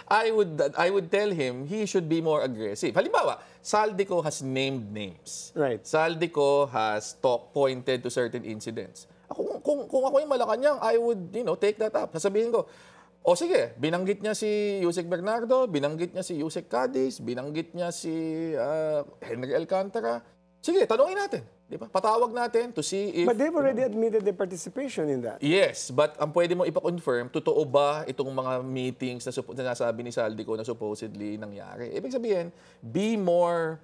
I would tell him he should be more aggressive. Halimbawa, Saldico has named names. Right. Saldico has pointed to certain incidents. Kung ako yung Malacanang, I would, take that up. Sasabihin ko, o sige, binanggit niya si Yusek Bernardo, binanggit niya si Yusek Cadiz, binanggit niya si Henry Alcantara. Sige, tanungin natin. Di ba? Patawag natin to see if... But they've already admitted their participation in that. Yes, but ang pwede mo ipa-confirm, totoo ba itong mga meetings na nasabi ni Saldico na supposedly nangyari? Ibig sabihin, be more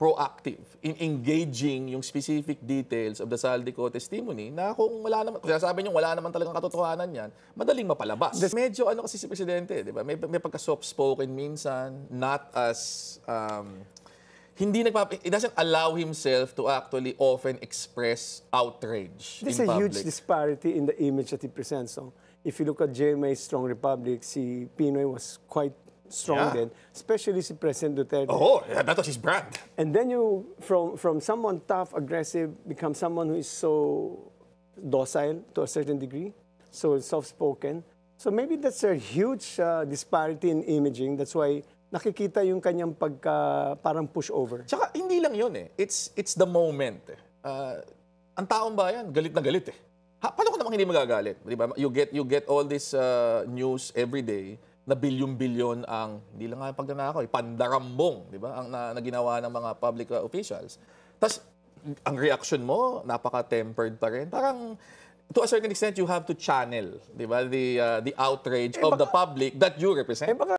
proactive in engaging yung specific details of the Saldico testimony na kung wala naman, kung sabi niyo wala naman talagang katotohanan yan, madaling mapalabas. Medyo kasi si Presidente, di ba? May pagka-soft-spoken minsan, not as... it doesn't allow himself to actually often express outrage There's in public. a huge disparity in the image that he presents. So, if you look at GMA's Strong Republic, si Pinoy was quite strong then, especially si President Duterte. Oh, yeah, that was his brand. And then you, from someone tough, aggressive, become someone who is so docile to a certain degree, so soft-spoken. So maybe that's a huge disparity in imaging. That's why nakikita yung kanyang parang pushover. Tsaka hindi lang yun eh. It's the moment eh. Ang taong bayan, galit na galit eh. Paano ko namang hindi magagalit? Di ba? You get all this news every day na bilyon-bilyon ang, hindi lang nga pagnanakaw, pandarambong, di ba? Ang na ginawa ng mga public officials. Tapos, ang reaction mo, napaka-tempered pa rin. Parang, to a certain extent, you have to channel, di ba? The outrage of the public that you represent.